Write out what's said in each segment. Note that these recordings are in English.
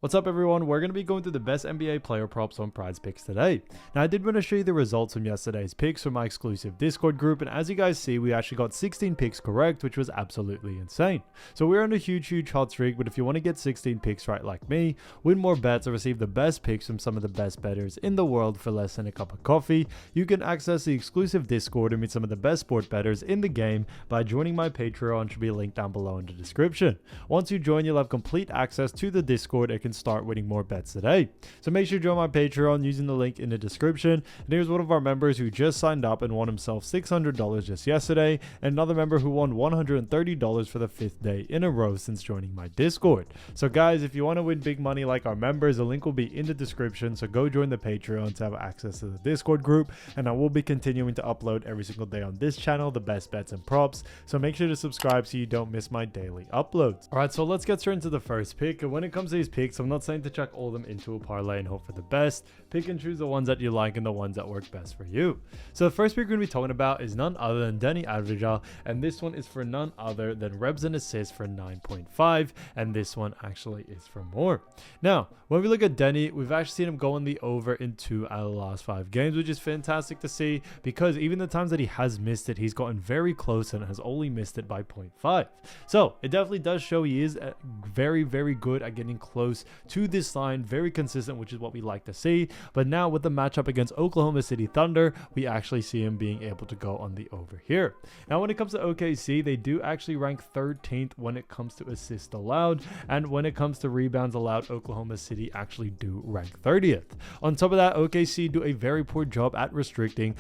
What's up everyone, we're going to be going through the best NBA player props on Prizepicks today. Now I did want to show you the results from yesterday's picks from my exclusive Discord group, and as you guys see we actually got 16 picks correct, which was absolutely insane. So we're on a huge hot streak, but if you want to get 16 picks right like me, win more bets or receive the best picks from some of the best bettors in the world for less than a cup of coffee, you can access the exclusive Discord and meet some of the best sport bettors in the game by joining my Patreon, which will be linked down below in the description. Once you join, you'll have complete access to the Discord and can start winning more bets today. So make sure to join my Patreon using the link in the description. And here's one of our members who just signed up and won himself $600 just yesterday, and another member who won $130 for the 5th day in a row since joining my Discord. So guys, if you want to win big money like our members, the link will be in the description, so go join the Patreon to have access to the Discord group, and I will be continuing to upload every single day on this channel the best bets and props, so make sure to subscribe so you don't miss my daily uploads. Alright, so let's get straight into the first pick. And when it comes to these picks, I'm not saying to chuck all of them into a parlay and hope for the best. Pick and choose the ones that you like and the ones that work best for you. So the first pick we're going to be talking about is none other than Deni Avdija, and this one is for none other than Rebs and assists for 9.5, and this one actually is for more. Now when we look at Deni, we've actually seen him go in the over in 2 out of the last 5 games, which is fantastic to see, because even the times that he has missed it, he's gotten very close and has only missed it by 0.5. So it definitely does show he is very good at getting close to this line, very consistent, which is what we like to see. But now with the matchup against Oklahoma City Thunder, we actually see him being able to go on the over here. Now when it comes to OKC, they do actually rank 13th when it comes to assists allowed, and when it comes to rebounds allowed, Oklahoma City actually do rank 30th. On top of that, OKC do a very poor job at restricting,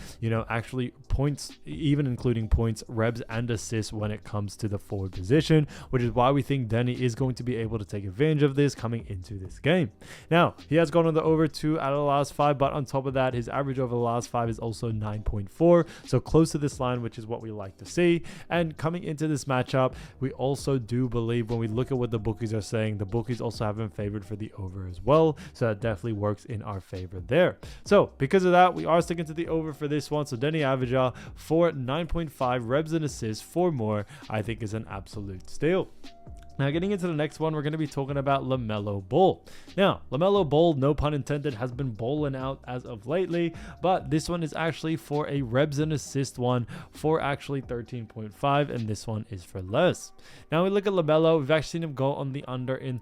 actually points, even including points, rebs, and assists when it comes to the forward position, which is why we think Deni is going to be able to take advantage of this coming into this game. Now he has gone on the over 2 out of the last 5, but on top of that, his average over the last 5 is also 9.4, so close to this line, which is what we like to see. And coming into this matchup, we also do believe, when we look at what the bookies are saying, the bookies also have him favored for the over as well, so that definitely works in our favor there. So because of that, we are sticking to the over for this one. So Deni Avdija for 9.5 rebs and assists for more, I think is an absolute steal. Now getting into the next one, we're going to be talking about LaMelo Ball. Now LaMelo Ball, no pun intended, has been bowling out as of lately, but this one is actually for a rebs and assist one for actually 13.5, and this one is for less. Now we look at LaMelo, we've actually seen him go on the under in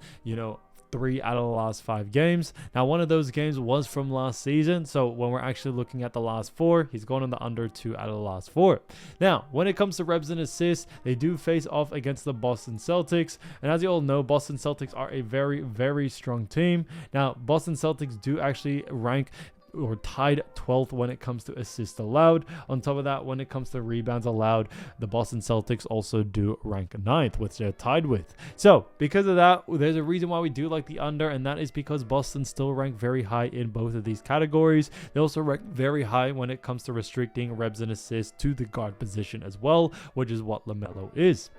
3 out of the last 5 games. Now one of those games was from last season, so when we're actually looking at the last 4, he's gone on the under 2 out of the last 4. Now when it comes to rebs and assists, they do face off against the Boston Celtics, and as you all know, Boston Celtics are a very strong team. Now Boston Celtics do actually rank or tied 12th when it comes to assists allowed. On top of that, when it comes to rebounds allowed, the Boston Celtics also do rank 9th, which they're tied with. So because of that, there's a reason why we do like the under, and that is because Boston still rank very high in both of these categories. They also rank very high when it comes to restricting rebs and assists to the guard position as well, which is what LaMelo is.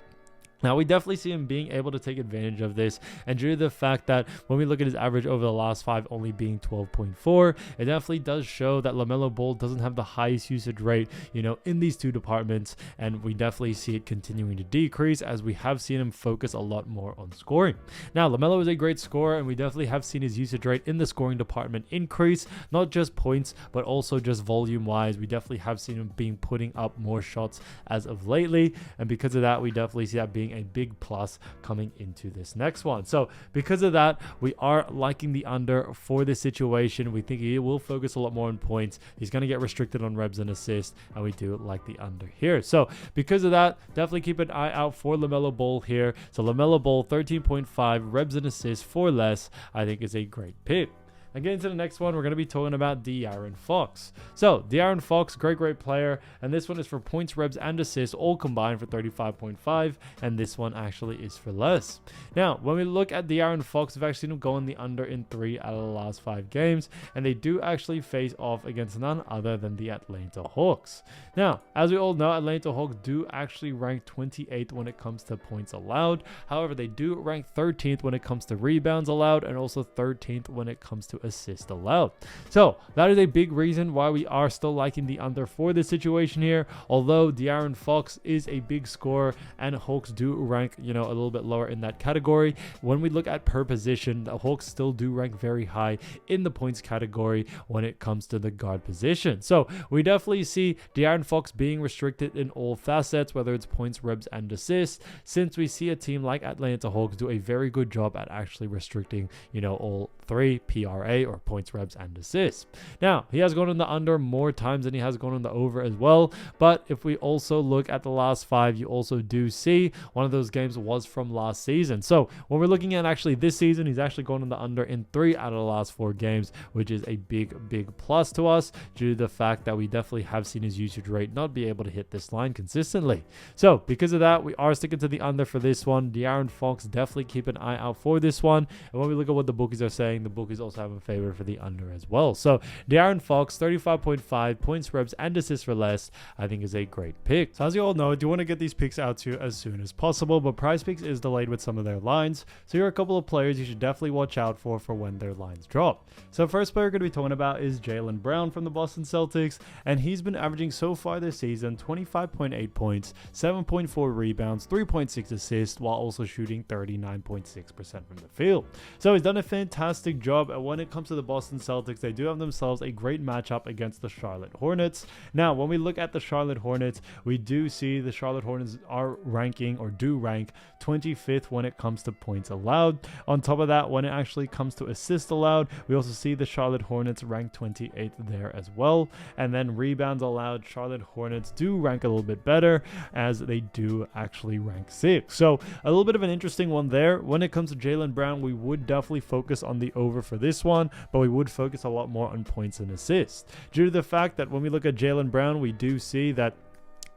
Now we definitely see him being able to take advantage of this, and due to the fact that when we look at his average over the last 5 only being 12.4, it definitely does show that LaMelo Ball doesn't have the highest usage rate, in these two departments, and we definitely see it continuing to decrease as we have seen him focus a lot more on scoring. Now LaMelo is a great scorer, and we definitely have seen his usage rate in the scoring department increase, not just points but also just volume wise. We definitely have seen him putting up more shots as of lately, and because of that, we definitely see that being a big plus coming into this next one. So because of that, we are liking the under for this situation. We think he will focus a lot more on points. He's going to get restricted on rebs and assists, and we do like the under here. So because of that, definitely keep an eye out for LaMelo Ball here. So LaMelo Ball 13.5 rebs and assists for less, I think is a great pick. And getting to the next one, we're going to be talking about De'Aaron Fox. So De'Aaron Fox, great player, and this one is for points, rebs, and assists all combined for 35.5, and this one actually is for less. Now when we look at De'Aaron Fox, we've actually seen him go on the under in 3 out of the last 5 games, and they do actually face off against none other than the Atlanta Hawks. Now as we all know, Atlanta Hawks do actually rank 28th when it comes to points allowed. However, they do rank 13th when it comes to rebounds allowed, and also 13th when it comes to assists allowed. So that is a big reason why we are still liking the under for this situation here. Although De'Aaron Fox is a big scorer and Hawks do rank, a little bit lower in that category, when we look at per position, the Hawks still do rank very high in the points category when it comes to the guard position. So we definitely see De'Aaron Fox being restricted in all facets, whether it's points, rebs, and assists, since we see a team like Atlanta Hawks do a very good job at actually restricting, all three, PRA or points, rebs, and assists. Now, he has gone on the under more times than he has gone on the over as well, but if we also look at the last 5, you also do see one of those games was from last season. So when we're looking at actually this season, he's actually gone on the under in 3 out of the last 4 games, which is a big plus to us due to the fact that we definitely have seen his usage rate not be able to hit this line consistently. So because of that, we are sticking to the under for this one. De'Aaron Fox, definitely keep an eye out for this one. And when we look at what the bookies are saying, the bookies also have a favor for the under as well. So De'Aaron Fox, 35.5 points, rebs, and assists for less, I think is a great pick. So as you all know, I do want to get these picks out to you as soon as possible, but Prizepicks is delayed with some of their lines. So here are a couple of players you should definitely watch out for when their lines drop. So first player we're going to be talking about is Jaylen Brown from the Boston Celtics, and he's been averaging so far this season 25.8 points, 7.4 rebounds, 3.6 assists, while also shooting 39.6% from the field. So he's done a fantastic job, and when it comes to the Boston Celtics, they do have themselves a great matchup against the Charlotte Hornets. Now, when we look at the Charlotte Hornets, we do see the Charlotte Hornets are ranking, or do rank, 25th when it comes to points allowed. On top of that, when it actually comes to assists allowed, we also see the Charlotte Hornets rank 28th there as well. And then rebounds allowed, Charlotte Hornets do rank a little bit better, as they do actually rank 6th. So a little bit of an interesting one there. When it comes to Jaylen Brown, we would definitely focus on the over for this one, but we would focus a lot more on points and assists, due to the fact that when we look at Jaylen Brown, we do see that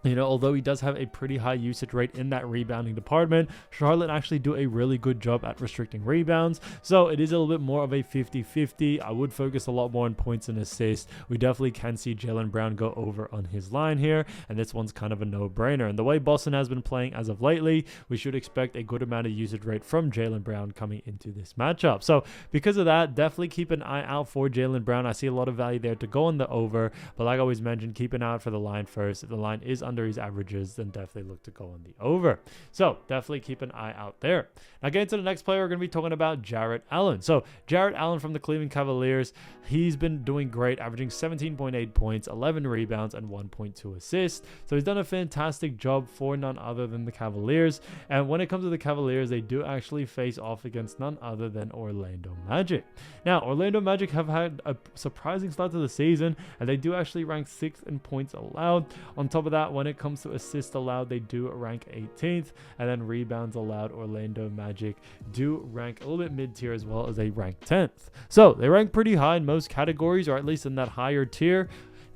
although he does have a pretty high usage rate in that rebounding department, Charlotte actually do a really good job at restricting rebounds. So it is a little bit more of a 50-50. I would focus a lot more on points and assists. We definitely can see Jaylen Brown go over on his line here, and this one's kind of a no-brainer. And the way Boston has been playing as of lately, we should expect a good amount of usage rate from Jaylen Brown coming into this matchup. So because of that, definitely keep an eye out for Jaylen Brown. I see a lot of value there to go on the over, but like I always mentioned, keep an eye out for the line first. If the line is under his averages, then definitely look to go on the over. So definitely keep an eye out there. Now getting to the next player, we're going to be talking about Jarrett Allen. So Jarrett Allen from the Cleveland Cavaliers, he's been doing great, averaging 17.8 points, 11 rebounds, and 1.2 assists. So he's done a fantastic job for none other than the Cavaliers. And when it comes to the Cavaliers, they do actually face off against none other than Orlando Magic. Now, Orlando Magic have had a surprising start to the season, and they do actually rank 6th in points allowed. On top of that, when it comes to assists allowed, they do rank 18th, and then rebounds allowed, Orlando Magic do rank a little bit mid-tier, as well as they rank 10th. So they rank pretty high in most categories, or at least in that higher tier.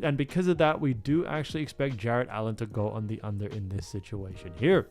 And because of that, we do actually expect Jarrett Allen to go on the under in this situation here.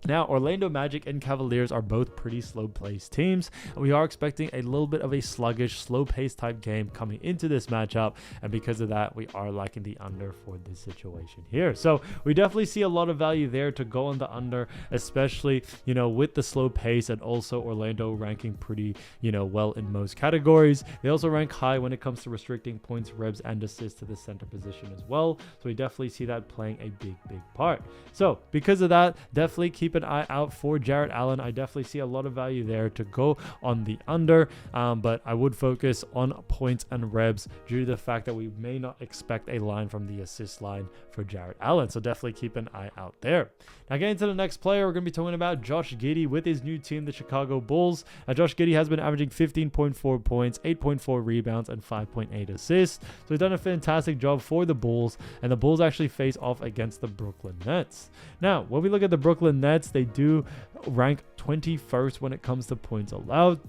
Now, Orlando Magic and Cavaliers are both pretty slow-paced teams, and we are expecting a little bit of a sluggish, slow-paced type game coming into this matchup, and because of that, we are liking the under for this situation here. So we definitely see a lot of value there to go on the under, especially, with the slow pace, and also Orlando ranking pretty, well in most categories. They also rank high when it comes to restricting points, rebs, and assists to the center position as well. So we definitely see that playing a big part. So because of that, definitely keep an eye out for Jarrett Allen. I definitely see a lot of value there to go on the under, but I would focus on points and rebs due to the fact that we may not expect a line from the assist line for Jarrett Allen. So definitely keep an eye out there. Now getting to the next player, we're going to be talking about Josh Giddey with his new team, the Chicago Bulls. Now Josh Giddey has been averaging 15.4 points, 8.4 rebounds, and 5.8 assists. So he's done a fantastic job for the Bulls, and the Bulls actually face off against the Brooklyn Nets. Now, when we look at the Brooklyn Nets, they do rank 21st when it comes to points allowed.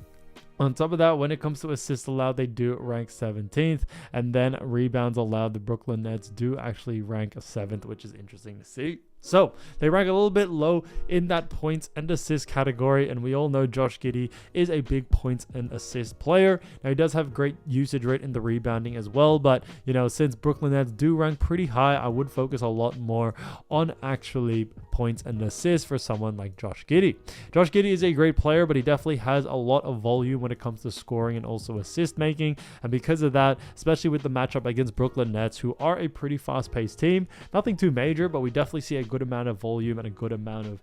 On top of that, when it comes to assists allowed, they do rank 17th, and then rebounds allowed, the Brooklyn Nets do actually rank 7th, which is interesting to see. So they rank a little bit low in that points and assist category, and we all know Josh Giddey is a big points and assist player. Now he does have great usage rate in the rebounding as well, but since Brooklyn Nets do rank pretty high, I would focus a lot more on actually points and assists for someone like Josh Giddey. Josh Giddey is a great player, but he definitely has a lot of volume when it comes to scoring and also assist making. And because of that, especially with the matchup against Brooklyn Nets, who are a pretty fast-paced team, nothing too major, but we definitely see a good amount of volume and a good amount of,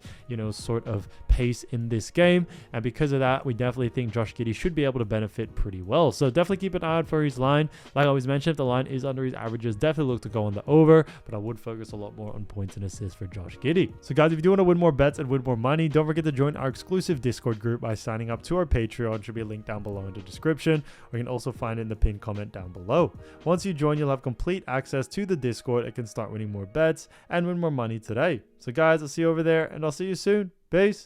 sort of pace in this game. And because of that, we definitely think Josh Giddey should be able to benefit pretty well. So definitely keep an eye out for his line. Like I always mentioned, if the line is under his averages, definitely look to go on the over, but I would focus a lot more on points and assists for Josh Giddey. So guys, if you do want to win more bets and win more money, don't forget to join our exclusive Discord group by signing up to our Patreon. Should be a link down below in the description, or you can also find it in the pinned comment down below. Once you join, you'll have complete access to the Discord and can start winning more bets and win more money today. So guys, I'll see you over there, and I'll see you soon. Peace.